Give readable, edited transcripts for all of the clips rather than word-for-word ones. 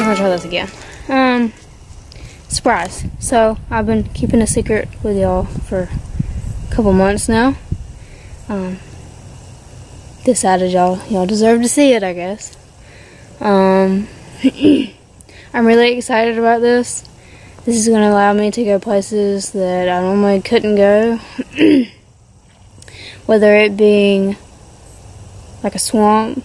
gonna try this again. Surprise. So I've been keeping a secret with y'all for a couple months now. Decided y'all deserve to see it, I guess. I'm really excited about this. This is gonna allow me to go places that I normally couldn't go. Whether it being like a swamp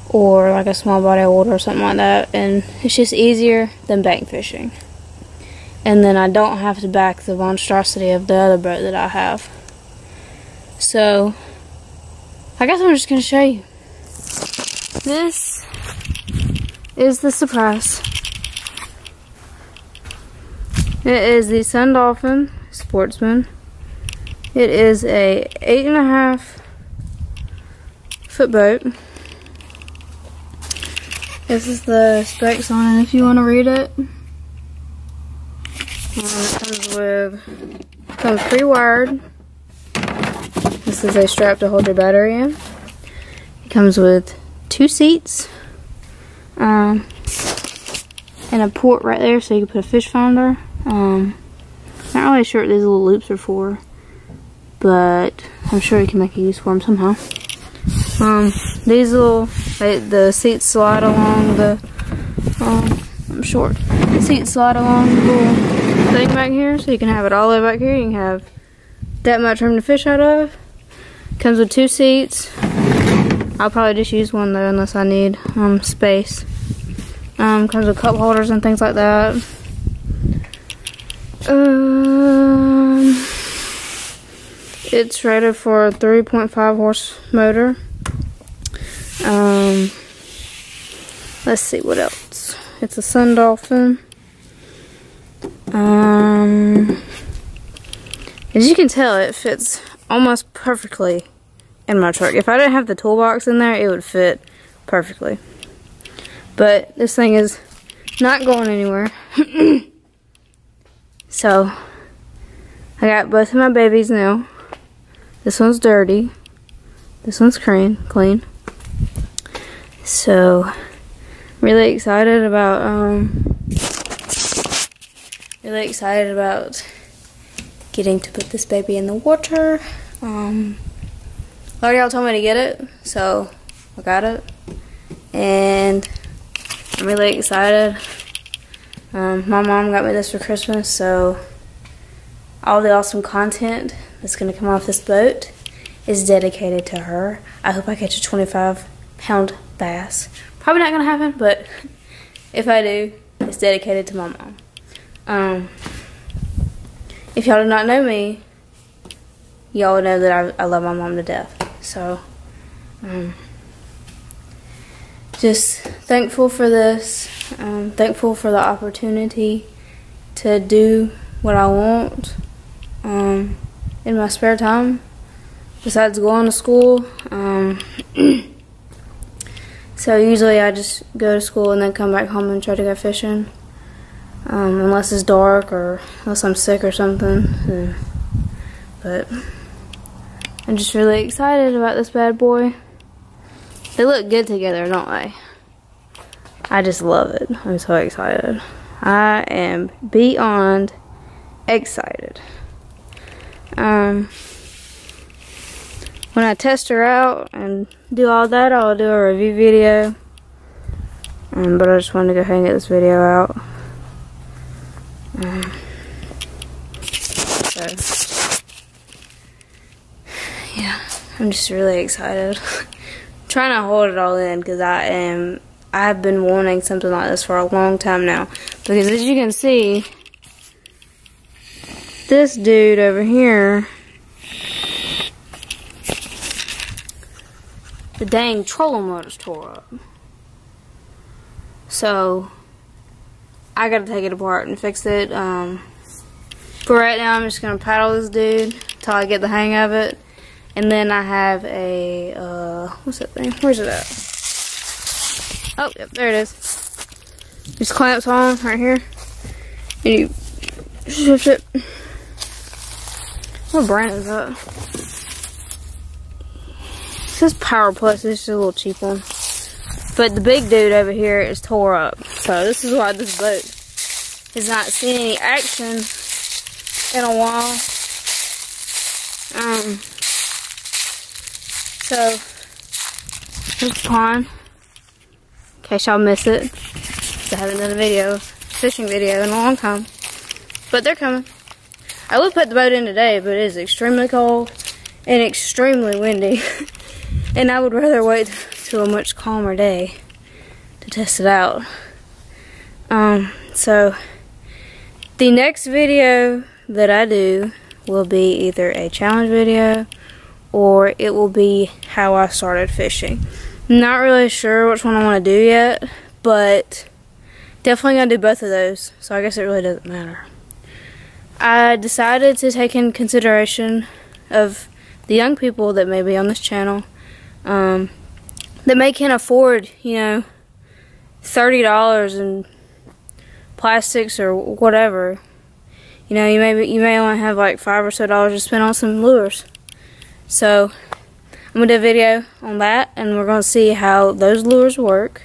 or like a small body of water or something like that, and it's just easier than bank fishing. And then I don't have to back the monstrosity of the other boat that I have. So I guess I'm just gonna show you. This is the surprise. It is the Sun Dolphin Sportsman. It is a 8.5 foot boat. This is the specs on it if you want to read it. It comes pre-wired. This is a strap to hold your battery in. It comes with 2 seats and a port right there so you can put a fish finder. Not really sure what these little loops are for, but I'm sure you can make a use for them somehow. These the seats slide along the, I'm short. The seats slide along the little thing back here, so you can have it all the way back here. You can have that much room to fish out of. Comes with 2 seats. I'll probably just use one though, unless I need space. Comes with cup holders and things like that. It's rated for a 3.5 horse motor. Let's see what else. It's a Sun Dolphin. As you can tell, it fits almost perfectly in my truck. If I didn't have the toolbox in there, it would fit perfectly. But this thing is not going anywhere. So I got both of my babies now. This one's dirty. This one's clean. So really excited about getting to put this baby in the water. A lot of y'all told me to get it, so I got it, and I'm really excited. My mom got me this for Christmas, so all the awesome content that's going to come off this boat is dedicated to her. I hope I catch a 25-pound bass. Probably not going to happen, but if I do, it's dedicated to my mom. If y'all do not know me, y'all would know that I love my mom to death. So, just thankful for this. Thankful for the opportunity to do what I want in my spare time, besides going to school. So usually I just go to school and then come back home and try to go fishing, unless it's dark or unless I'm sick or something. But I'm just really excited about this bad boy. They look good together, don't they? I just love it. I'm so excited. I am beyond excited. When I test her out and do all that, I'll do a review video. But I just wanted to go ahead and get this video out. So yeah, I'm just really excited. Trying to hold it all in because I've been wanting something like this for a long time now. Because as you can see, this dude over here, the dang trolling motor's tore up. So I gotta take it apart and fix it. For right now, I'm just gonna paddle this dude until I get the hang of it. And then I have a, what's that thing? Where's it at? Oh, yep, there it is. Just clamps on right here. And you shift it. What brand is that? It says Power Plus. It's just a little cheap one. But the big dude over here is tore up. So this is why this boat has not seen any action in a while. So here's the pond. In case y'all miss it. I haven't done a fishing video in a long time. But they're coming. I would put the boat in today, but it is extremely cold and extremely windy. And I would rather wait till a much calmer day to test it out. So the next video that I do will be either a challenge video or it will be how I started fishing. Not really sure which one I want to do yet, but definitely gonna do both of those, so I guess it really doesn't matter. I decided to take in consideration of the young people that may be on this channel, that may can't afford, you know, $30 in plastics or whatever. You know, you may only have like $5 or so to spend on some lures. So I'm gonna do a video on that, and we're gonna see how those lures work.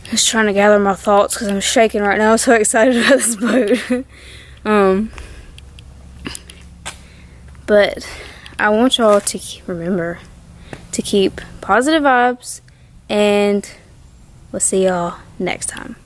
Just trying to gather my thoughts because I'm shaking right now. I'm so excited about this boat. But I want y'all to remember to keep positive vibes, and we'll see y'all next time.